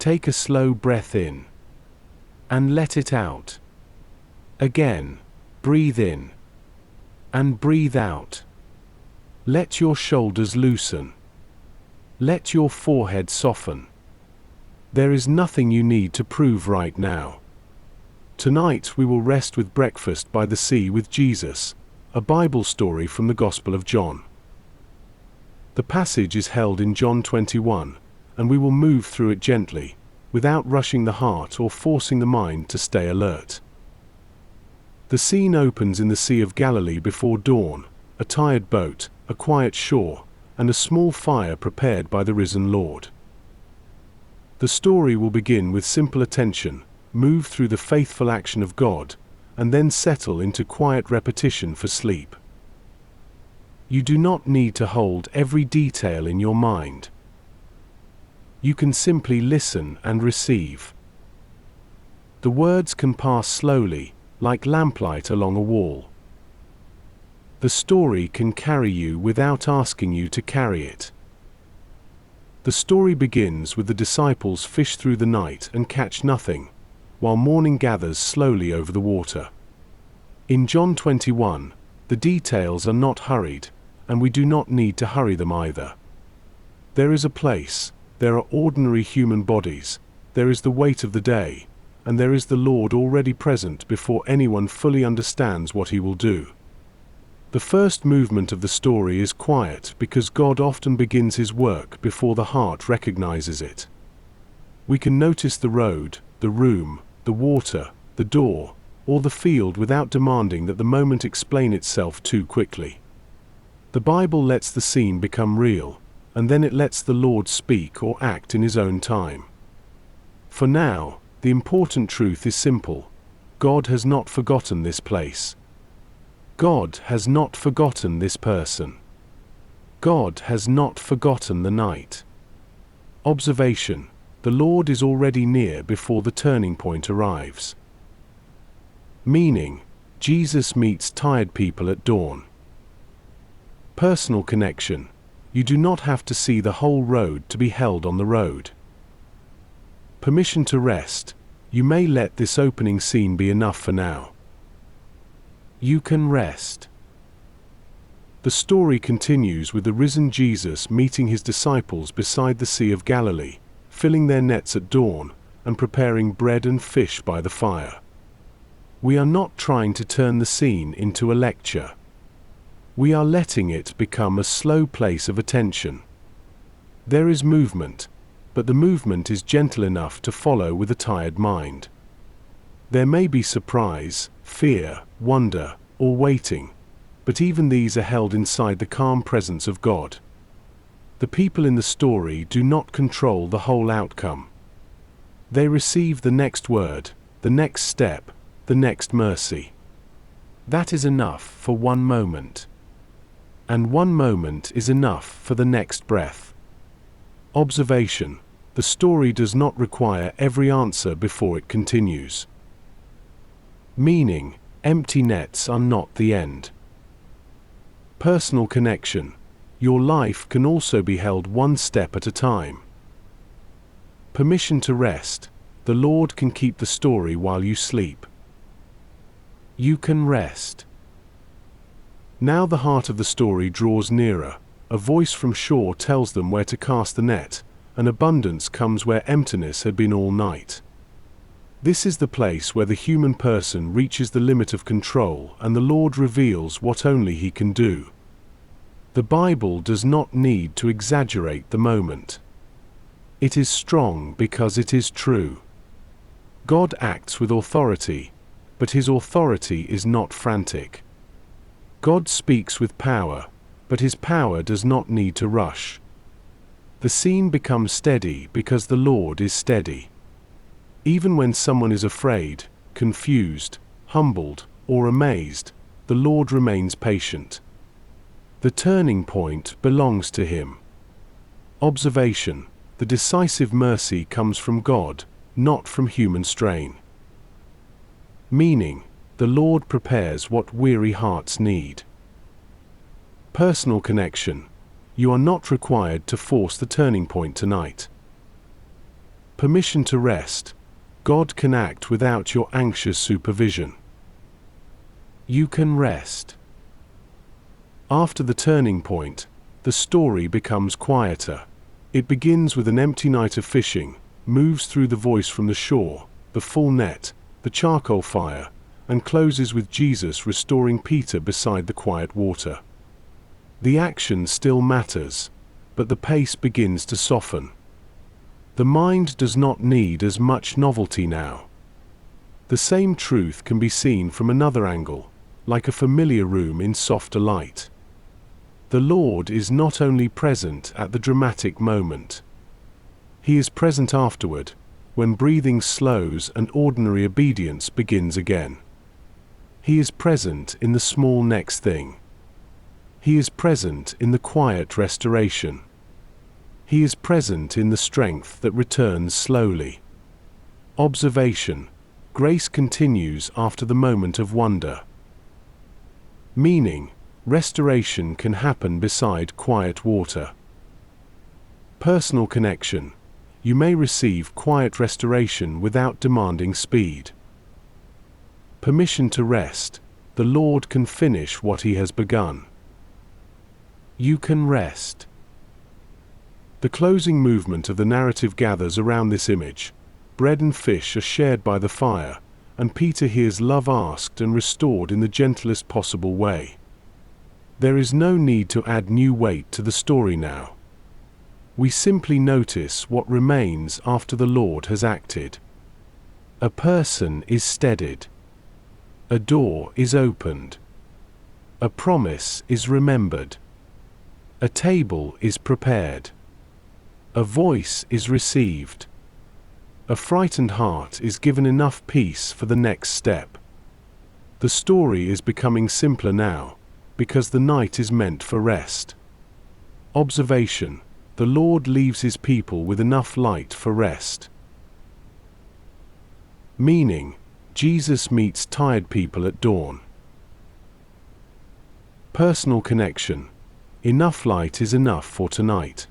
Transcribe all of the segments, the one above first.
Take a slow breath in. And let it out. Again, breathe in. And breathe out. Let your shoulders loosen. Let your forehead soften. There is nothing you need to prove right now. Tonight we will rest with breakfast by the sea with Jesus, a Bible story from the Gospel of John. The passage is held in John 21, and we will move through it gently, without rushing the heart or forcing the mind to stay alert. The scene opens in the Sea of Galilee before dawn, a tired boat, a quiet shore, and a small fire prepared by the risen Lord. The story will begin with simple attention, move through the faithful action of God, and then settle into quiet repetition for sleep. You do not need to hold every detail in your mind. You can simply listen and receive. The words can pass slowly, like lamplight along a wall. The story can carry you without asking you to carry it. The story begins with the disciples fish through the night and catch nothing, while morning gathers slowly over the water. In John 21, the details are not hurried, and we do not need to hurry them either. There is a place, there are ordinary human bodies, there is the weight of the day, and there is the Lord already present before anyone fully understands what he will do. The first movement of the story is quiet because God often begins his work before the heart recognizes it. We can notice the road, the room, the water, the door, or the field without demanding that the moment explain itself too quickly. The Bible lets the scene become real, and then it lets the Lord speak or act in his own time. For now, the important truth is simple. God has not forgotten this place. God has not forgotten this person. God has not forgotten the night. Observation: the Lord is already near before the turning point arrives. Meaning: Jesus meets tired people at dawn. Personal connection: you do not have to see the whole road to be held on the road. Permission to rest: you may let this opening scene be enough for now. You can rest. The story continues with the risen Jesus meeting his disciples beside the Sea of Galilee, filling their nets at dawn, and preparing bread and fish by the fire. We are not trying to turn the scene into a lecture. We are letting it become a slow place of attention. There is movement, but the movement is gentle enough to follow with a tired mind. There may be surprise, fear, wonder, or waiting, but even these are held inside the calm presence of God. The people in the story do not control the whole outcome. They receive the next word, the next step, the next mercy. That is enough for one moment. And one moment is enough for the next breath. Observation: the story does not require every answer before it continues. Meaning: empty nets are not the end. Personal connection: your life can also be held one step at a time. Permission to rest: the Lord can keep the story while you sleep. You can rest. Now the heart of the story draws nearer. A voice from shore tells them where to cast the net, and abundance comes where emptiness had been all night. This is the place where the human person reaches the limit of control, and the Lord reveals what only he can do. The Bible does not need to exaggerate the moment. It is strong because it is true. God acts with authority, but his authority is not frantic. God speaks with power, but his power does not need to rush. The scene becomes steady because the Lord is steady. Even when someone is afraid, confused, humbled, or amazed, the Lord remains patient. The turning point belongs to him. Observation: the decisive mercy comes from God, not from human strain. Meaning: the Lord prepares what weary hearts need. Personal connection: you are not required to force the turning point tonight. Permission to rest. God can act without your anxious supervision. You can rest. After the turning point, the story becomes quieter. It begins with an empty night of fishing, moves through the voice from the shore, the full net, the charcoal fire, and closes with Jesus restoring Peter beside the quiet water. The action still matters, but the pace begins to soften. The mind does not need as much novelty now. The same truth can be seen from another angle, like a familiar room in softer light. The Lord is not only present at the dramatic moment. He is present afterward, when breathing slows and ordinary obedience begins again. He is present in the small next thing. He is present in the quiet restoration. He is present in the strength that returns slowly. Observation. Grace continues after the moment of wonder. Meaning. Restoration can happen beside quiet water. Personal connection. You may receive quiet restoration without demanding speed. Permission to rest. The Lord can finish what He has begun. You can rest. The closing movement of the narrative gathers around this image. Bread and fish are shared by the fire, and Peter hears love asked and restored in the gentlest possible way. There is no need to add new weight to the story now. We simply notice what remains after the Lord has acted. A person is steadied. A door is opened. A promise is remembered. A table is prepared. A voice is received. A frightened heart is given enough peace for the next step. The story is becoming simpler now, because the night is meant for rest. Observation. The Lord leaves His people with enough light for rest. Meaning. Jesus meets tired people at dawn. Personal connection. Enough light is enough for tonight.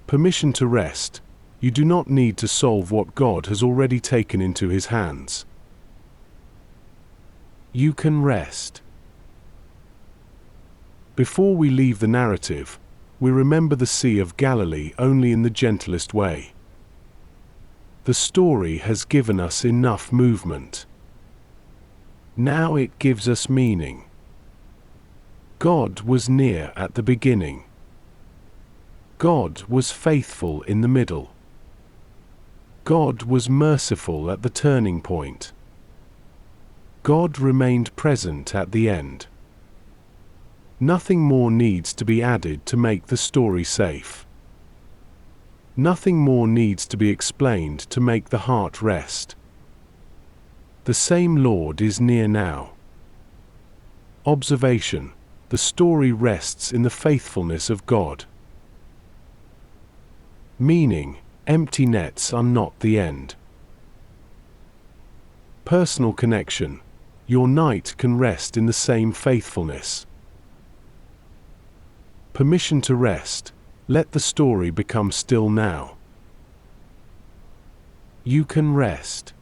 Permission to rest. You do not need to solve what God has already taken into His hands. You can rest. Before we leave the narrative, we remember the Sea of Galilee only in the gentlest way. The story has given us enough movement. Now it gives us meaning. God was near at the beginning. God was faithful in the middle. God was merciful at the turning point. God remained present at the end. Nothing more needs to be added to make the story safe. Nothing more needs to be explained to make the heart rest. The same Lord is near now. Observation. The story rests in the faithfulness of God. Meaning, empty nets are not the end. Personal connection. Your night can rest in the same faithfulness. Permission to rest. Let the story become still now. You can rest.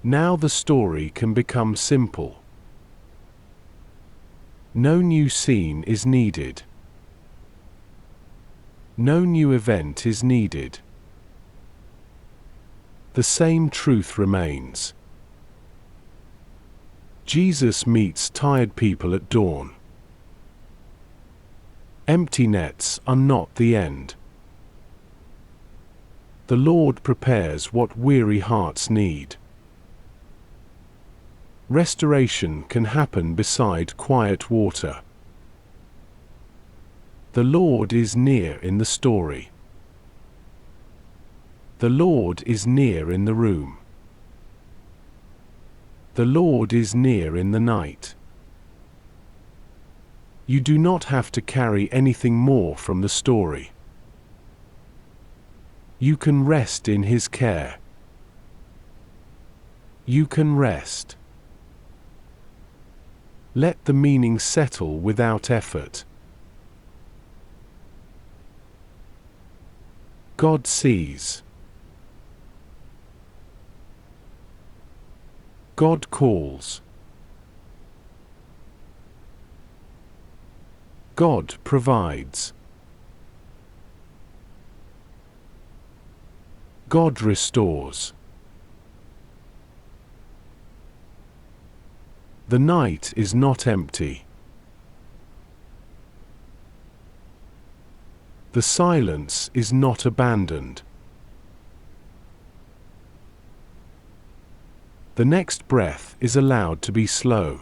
Now the story can become simple. No new scene is needed. No new event is needed. The same truth remains. Jesus meets tired people at dawn. Empty nets are not the end. The Lord prepares what weary hearts need. Restoration can happen beside quiet water. The Lord is near in the story. The Lord is near in the room. The Lord is near in the night. You do not have to carry anything more from the story. You can rest in His care. You can rest. Let the meaning settle without effort. God sees. God calls. God provides. God restores. The night is not empty. The silence is not abandoned. The next breath is allowed to be slow.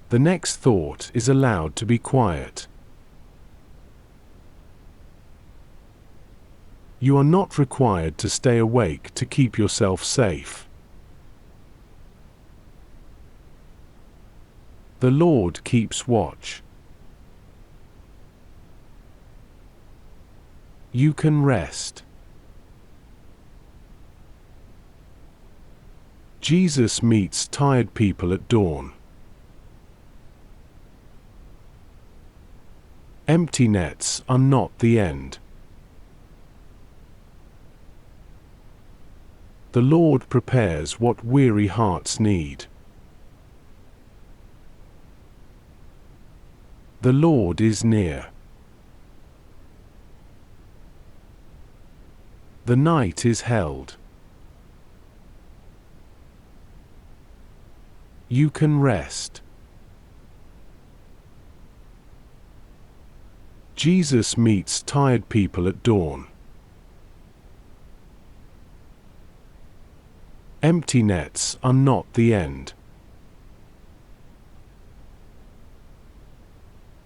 The next thought is allowed to be quiet. You are not required to stay awake to keep yourself safe. The Lord keeps watch. You can rest. Jesus meets tired people at dawn. Empty nets are not the end. The Lord prepares what weary hearts need. The Lord is near. The night is held. You can rest. Jesus meets tired people at dawn. Empty nets are not the end.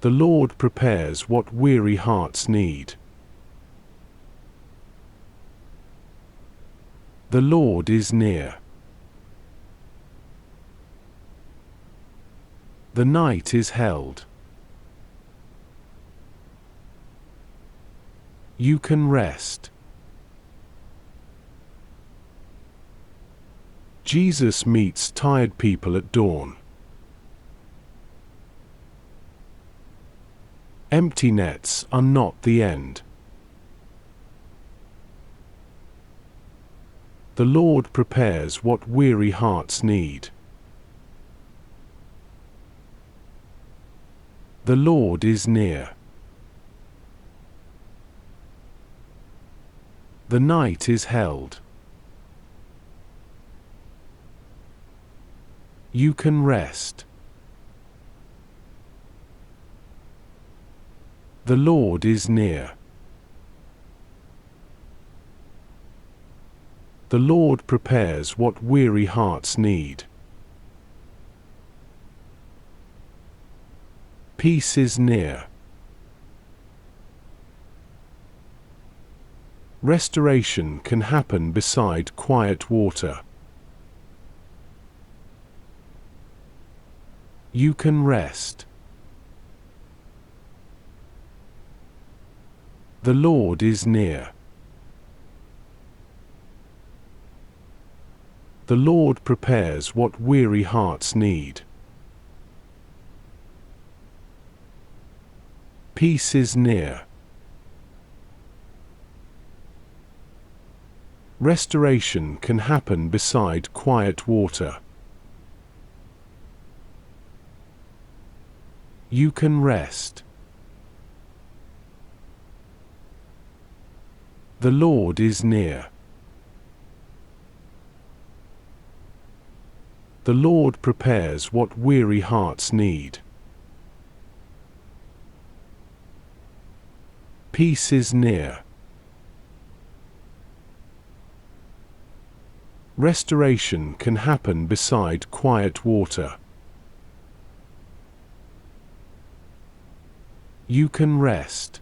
The Lord prepares what weary hearts need. The Lord is near. The night is held. You can rest. Jesus meets tired people at dawn. Empty nets are not the end. The Lord prepares what weary hearts need. The Lord is near. The night is held. You can rest. The Lord is near. The Lord prepares what weary hearts need. Peace is near. Restoration can happen beside quiet water. You can rest. The Lord is near. The Lord prepares what weary hearts need. Peace is near. Restoration can happen beside quiet water. You can rest. The Lord is near. The Lord prepares what weary hearts need. Peace is near. Restoration can happen beside quiet water. You can rest.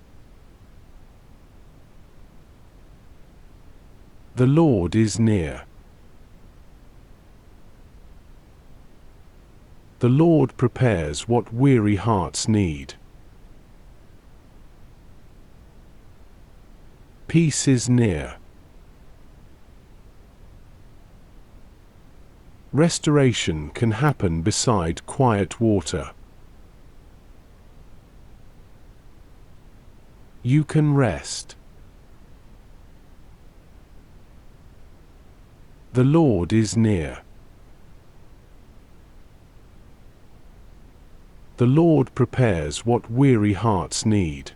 The Lord is near. The Lord prepares what weary hearts need. Peace is near. Restoration can happen beside quiet water. You can rest. The Lord is near. The Lord prepares what weary hearts need.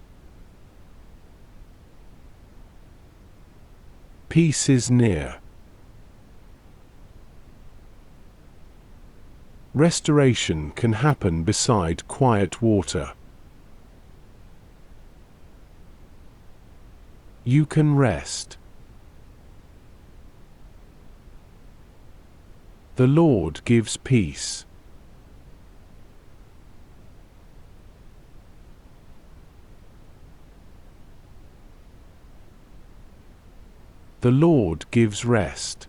Peace is near. Restoration can happen beside quiet water. You can rest. The Lord gives peace. The Lord gives rest.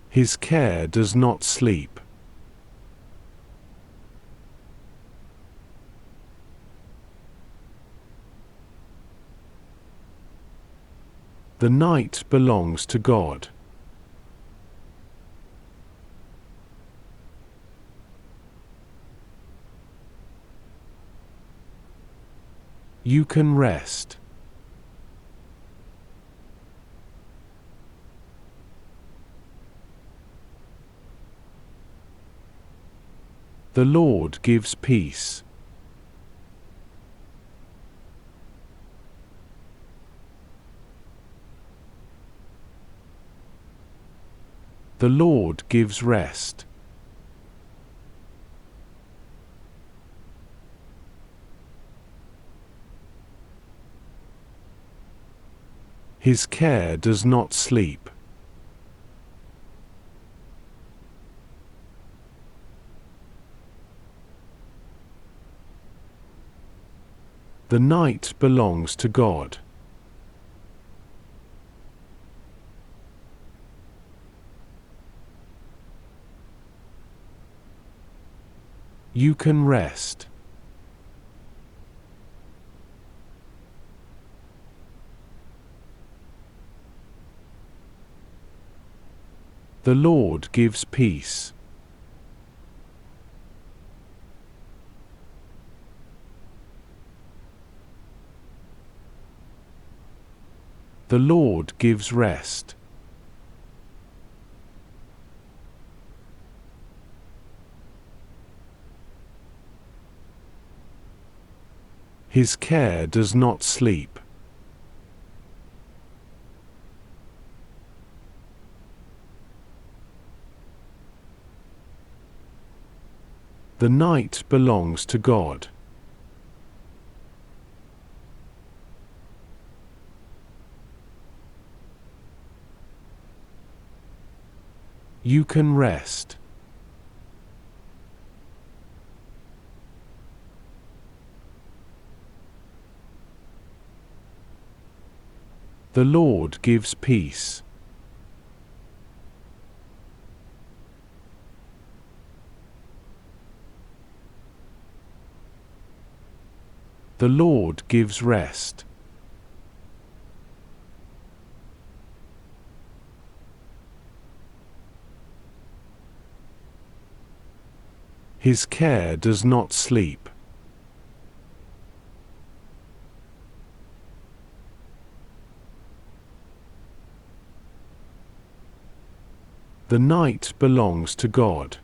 His care does not sleep. The night belongs to God. You can rest. The Lord gives peace. The Lord gives rest. His care does not sleep. The night belongs to God. You can rest. The Lord gives peace. The Lord gives rest. His care does not sleep. The night belongs to God. You can rest. The Lord gives peace. The Lord gives rest. His care does not sleep. The night belongs to God.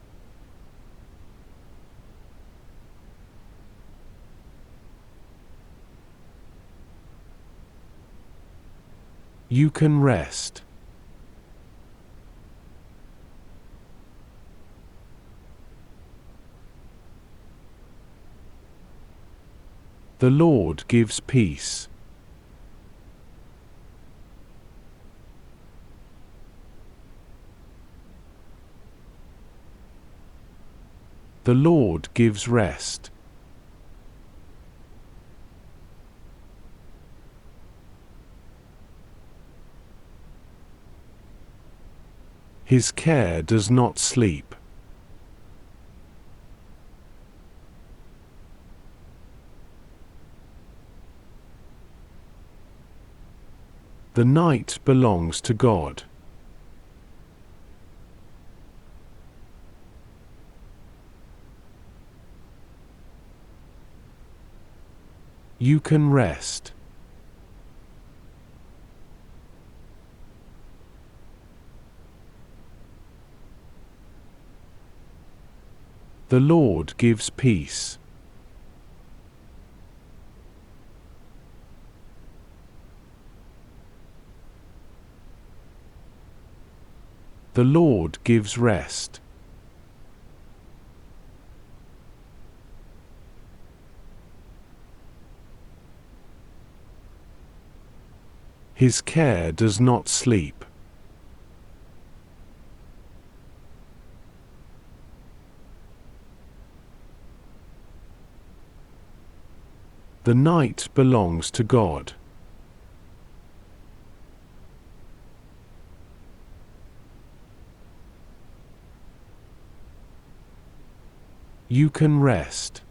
You can rest. The Lord gives peace. The Lord gives rest. His care does not sleep. The night belongs to God. You can rest. The Lord gives peace. The Lord gives rest. His care does not sleep. The night belongs to God. You can rest.